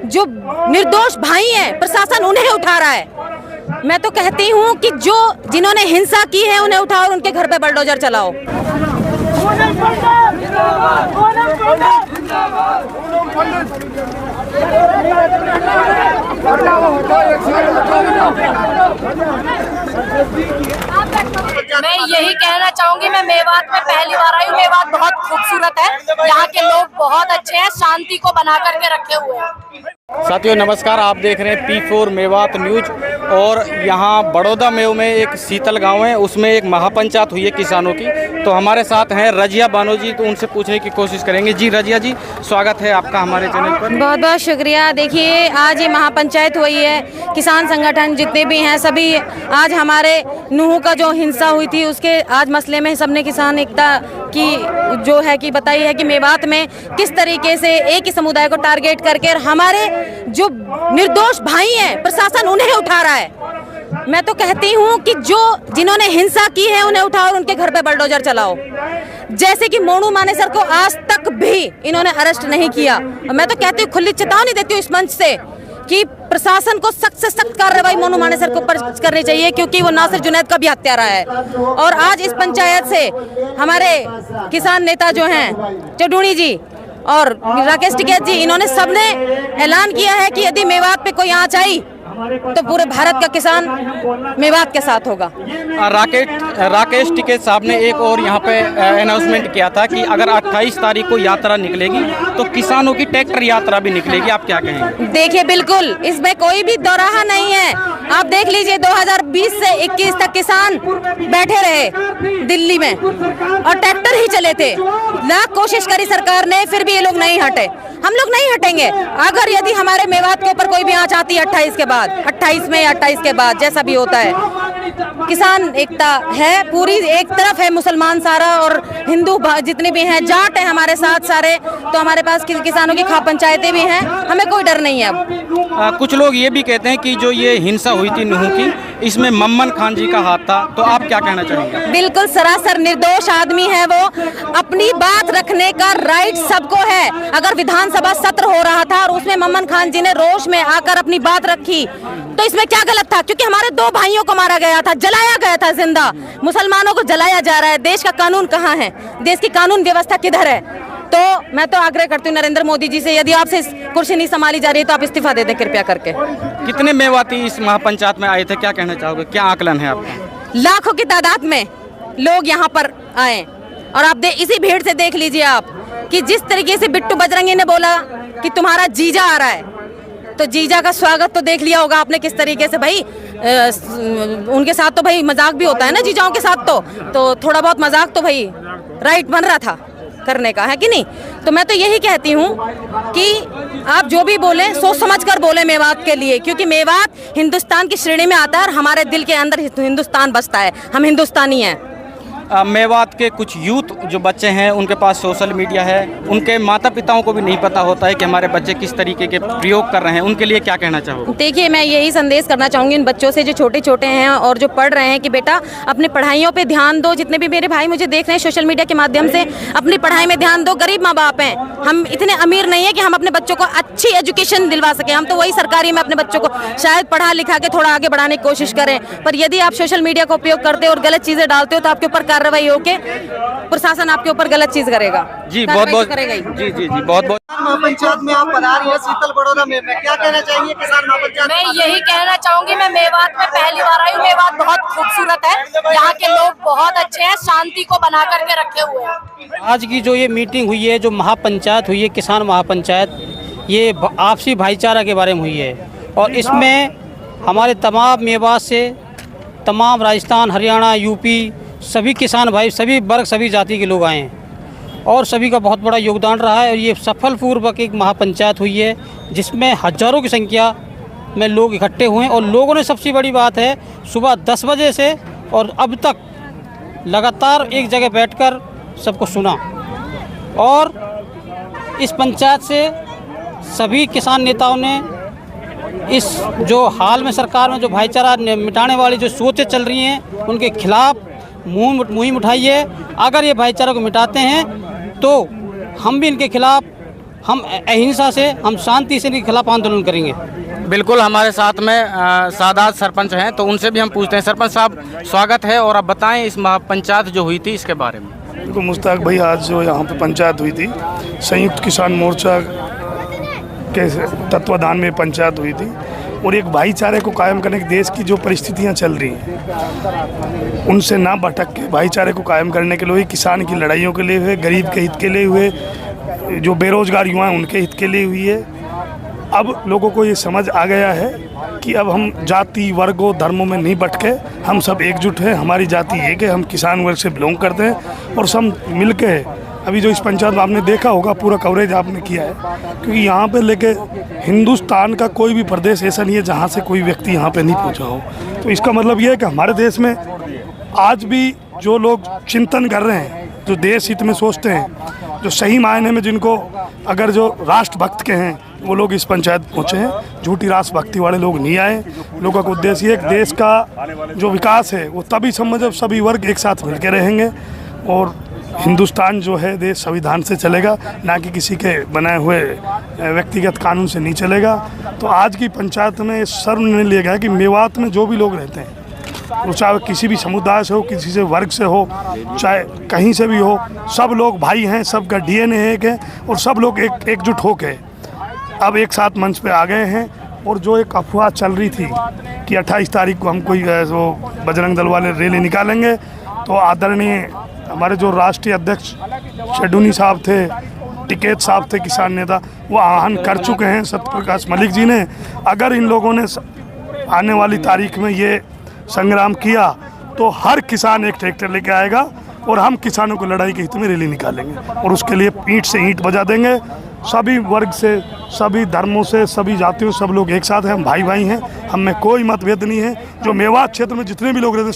जो निर्दोष भाई हैं प्रशासन उन्हें उठा रहा है। मैं तो कहती हूँ कि जो जिन्होंने हिंसा की है उन्हें उठाओ और उनके घर पे बुलडोजर चलाओ। मैं यही कहना चाहूंगी, मैं मेवात में पहली बार आई हूँ। मेवात बहुत खूबसूरत है, यहाँ के लोग बहुत अच्छे हैं, शांति को बना करके रखे हुए हैं। साथियों नमस्कार, आप देख रहे हैं P4 मेवात न्यूज। और यहाँ बड़ौदा मेव में एक शीतल गांव है, उसमें एक महापंचायत हुई है किसानों की। तो हमारे साथ हैं रजिया बानो जी, तो उनसे पूछने की कोशिश करेंगे। जी रजिया जी, स्वागत है आपका हमारे चैनल पर। बहुत बहुत शुक्रिया। देखिए आज ये महापंचायत हुई है, किसान संगठन जितने भी हैं सभी आज हमारे नूह का जो हिंसा हुई थी उसके आज मसले में सबने किसान एकता की जो है कि बताई है कि मेवात में किस तरीके से एक ही समुदाय को टारगेट करके हमारे जो निर्दोष भाई हैं प्रशासन उन्हें उठा रहा है। मैं तो कहती हूँ कि जो जिन्होंने हिंसा की है उन्हें उठाओ और उनके घर पे बुलडोजर चलाओ। जैसे कि मोनू मानेसर को आज तक भी इन्होंने अरेस्ट नहीं किया। और मैं तो कहती हूँ, खुली चेतावनी देती हूँ इस मंच से कि प्रशासन को सख्त से सख्त कार्रवाई मोनू मानेसर को ऊपर करनी चाहिए, क्योंकि वो नासिर जुनैद का भी हत्यारा है। और आज इस पंचायत से हमारे किसान नेता जो हैं चौधरी जी और राकेश टिकैत जी, इन्होंने सबने ऐलान किया है कि यदि मेवात पे कोई आंच आई तो पूरे भारत का किसान मेवात के साथ होगा। राकेश टिकैत साहब ने एक और यहाँ पे अनाउंसमेंट किया था कि अगर 28 तारीख को यात्रा निकलेगी तो किसानों की ट्रैक्टर यात्रा भी निकलेगी। आप क्या कहेंगे? देखिए बिल्कुल, इसमें कोई भी दोराहा नहीं है। आप देख लीजिए 2020 से 21 तक किसान बैठे रहे दिल्ली में और ट्रैक्टर ही चले थे। लाख कोशिश करी सरकार ने, फिर भी ये लोग नहीं हटे। हम लोग नहीं हटेंगे। अगर यदि हमारे मेवात के ऊपर कोई भी आंच आती है 28 के बाद, 28 में या 28 के बाद, जैसा भी होता है, किसान एकता है पूरी। एक तरफ है मुसलमान सारा और हिंदू जितने भी हैं, जाट है हमारे साथ सारे। तो हमारे पास किसानों की खाप पंचायतें भी हैं, हमें कोई डर नहीं है अब। कुछ लोग ये भी कहते हैं कि जो ये हिंसा हुई थी नूह की, इसमें मम्मन खान जी का हाथ था। तो आप क्या कहना चाहेंगे? बिल्कुल सरासर निर्दोष आदमी है वो। अपनी बात रखने का राइट सबको है। अगर विधानसभा सत्र हो रहा था और उसमें मम्मन खान जी ने रोष में आकर अपनी बात रखी तो इसमें क्या गलत था? क्योंकि हमारे 2 भाइयों को मारा गया था, जलाया गया था जिंदा। मुसलमानों को जलाया जा रहा है। देश का कानून कहाँ है? देश की कानून व्यवस्था किधर है? तो मैं तो आग्रह करती हूँ नरेंद्र मोदी जी से, यदि आपसे कुर्सी नहीं संभाली जा रही है तो आप इस्तीफा दे दें कृपया करके। कितने मेवाती इस महापंचायत में आए थे, क्या कहना चाहोगे? क्या आकलन है आपका? लाखों की तादाद में लोग यहाँ पर आए और आप इसी भीड़ से देख लीजिए आप कि जिस तरीके से बिट्टू बजरंगी ने बोला कि तुम्हारा जीजा आ रहा है, तो जीजा का स्वागत तो देख लिया होगा आपने किस तरीके से। भाई उनके साथ तो भाई मजाक भी होता है ना जीजाओं के साथ, तो थोड़ा बहुत मजाक तो भाई राइट बन रहा था करने का, है कि नहीं? तो मैं तो यही कहती हूँ कि आप जो भी बोले सोच समझ कर बोले मेवात के लिए, क्योंकि मेवात हिंदुस्तान की श्रेणी में आता है और हमारे दिल के अंदर हिंदुस्तान बसता है। हम हिंदुस्तानी हैं। मेवात के कुछ यूथ जो बच्चे हैं उनके पास सोशल मीडिया है, उनके माता पिताओं को भी नहीं पता होता है कि हमारे बच्चे किस तरीके के प्रयोग कर रहे हैं। उनके लिए क्या कहना चाहोगे? देखिए मैं यही संदेश करना चाहूँगी इन बच्चों से जो छोटे छोटे हैं और जो पढ़ रहे हैं कि बेटा अपने पढ़ाइयों पे ध्यान दो। जितने भी मेरे भाई मुझे देख रहे हैं सोशल मीडिया के माध्यम से, अपनी पढ़ाई में ध्यान दो। गरीब माँ बाप हैं, हम इतने अमीर नहीं है कि हम अपने बच्चों को अच्छी एजुकेशन दिलवा सके। हम तो वही सरकारी में अपने बच्चों को शायद पढ़ा लिखा के थोड़ा आगे बढ़ाने की कोशिश करें। पर यदि आप सोशल मीडिया का उपयोग करते हो और गलत चीजें डालते हो तो आपके ऊपर कार्रवाई होके प्रशासन आपके ऊपर गलत चीज करेगा। जी बहुत बहुत जी बहुत बहुत। महापंचायत में आप पधारी हैं शीतल बड़ौदा में, क्या कहना चाहिए किसान महापंचायत? मैं यही कहना चाहूंगी, मैं मेवात में पहली बार आई हूँ। मेवात बहुत खूबसूरत है, यहाँ के लोग बहुत अच्छे हैं, शांति को बना करके रखे हुए हैं। आज की जो ये मीटिंग हुई है, जो महापंचायत हुई है, किसान महापंचायत, ये आपसी भाईचारा के बारे में हुई है। और इसमें हमारे तमाम मेवात से तमाम राजस्थान, हरियाणा, यूपी सभी किसान भाई, सभी वर्ग, सभी जाति के लोग आए हैं और सभी का बहुत बड़ा योगदान रहा है। और ये सफल पूर्वक एक महापंचायत हुई है जिसमें हजारों की संख्या में लोग इकट्ठे हुए हैं। और लोगों ने, सबसे बड़ी बात है, सुबह 10 बजे से और अब तक लगातार एक जगह बैठकर सबको सुना। और इस पंचायत से सभी किसान नेताओं ने इस जो हाल में सरकार में जो भाईचारा मिटाने वाली जो सोचें चल रही हैं उनके खिलाफ मुहिम उठाई है। अगर ये भाईचारा को मिटाते हैं तो हम भी इनके खिलाफ हम अहिंसा से, हम शांति से इनके खिलाफ आंदोलन करेंगे। बिल्कुल, हमारे साथ में सादात सरपंच हैं, तो उनसे भी हम पूछते हैं। सरपंच साहब, स्वागत है, और आप बताएं इस महापंचायत जो हुई थी इसके बारे में। देखो मुश्ताक भाई, आज जो यहाँ पे पंचायत हुई थी, संयुक्त किसान मोर्चा के तत्वाधान में पंचायत हुई थी, और एक भाईचारे को कायम करने की देश की जो परिस्थितियाँ चल रही हैं उनसे ना भटक के भाईचारे को कायम करने के लिए, किसान की लड़ाइयों के लिए हुए, गरीब के हित के लिए हुए, जो बेरोजगार युवा हैं उनके हित के लिए हुई है। अब लोगों को ये समझ आ गया है कि अब हम जाति वर्गों धर्मों में नहीं भटके, हम सब एकजुट हैं, हमारी जाति एक है, हम किसान वर्ग से बिलोंग करते हैं, और सब मिल के अभी जो इस पंचायत में आपने देखा होगा, पूरा कवरेज आपने किया है, क्योंकि यहाँ पे लेके हिंदुस्तान का कोई भी प्रदेश ऐसा नहीं है जहाँ से कोई व्यक्ति यहाँ पे नहीं पहुँचा हो। तो इसका मतलब ये है कि हमारे देश में आज भी जो लोग चिंतन कर रहे हैं, जो देश हित में सोचते हैं, जो सही मायने में जिनको अगर जो राष्ट्रभक्त के हैं, वो लोग इस पंचायत पहुँचे हैं। झूठी राष्ट्रभक्ति वाले लोग नहीं आए। लोगों का उद्देश्य है कि देश का जो विकास है वो तभी संभव जब सभी वर्ग एक साथ मिलकर रहेंगे, और हिंदुस्तान जो है देश संविधान से चलेगा, ना कि किसी के बनाए हुए व्यक्तिगत कानून से नहीं चलेगा। तो आज की पंचायत में सर्व निर्णय लिया गया कि मेवात में जो भी लोग रहते हैं, वो चाहे किसी भी समुदाय से हो, किसी से वर्ग से हो, चाहे कहीं से भी हो, सब लोग भाई हैं, सबका डीएनए एक है, और सब लोग एकजुट होके अब एक साथ मंच पे आ गए हैं। और जो एक अफवाह चल रही थी कि 28 तारीख को हम कोई वो बजरंग दल वाले रैली निकालेंगे, तो आदरणीय हमारे जो राष्ट्रीय अध्यक्ष शेडूनी साहब थे, टिकैत साहब थे, किसान नेता, वो आह्वान कर चुके हैं सत्यप्रकाश मलिक जी ने। अगर इन लोगों ने आने वाली तारीख में ये संग्राम किया तो हर किसान एक ट्रैक्टर लेके आएगा, और हम किसानों को लड़ाई के हित में रैली निकालेंगे, और उसके लिए ईंट से ईंट बजा देंगे। सभी वर्ग से, सभी धर्मों से, सभी जातियों, सब लोग एक साथ हैं, हम भाई भाई हैं, हम में कोई मतभेद नहीं है। जो मेवात क्षेत्र में जितने भी लोग रहते हैं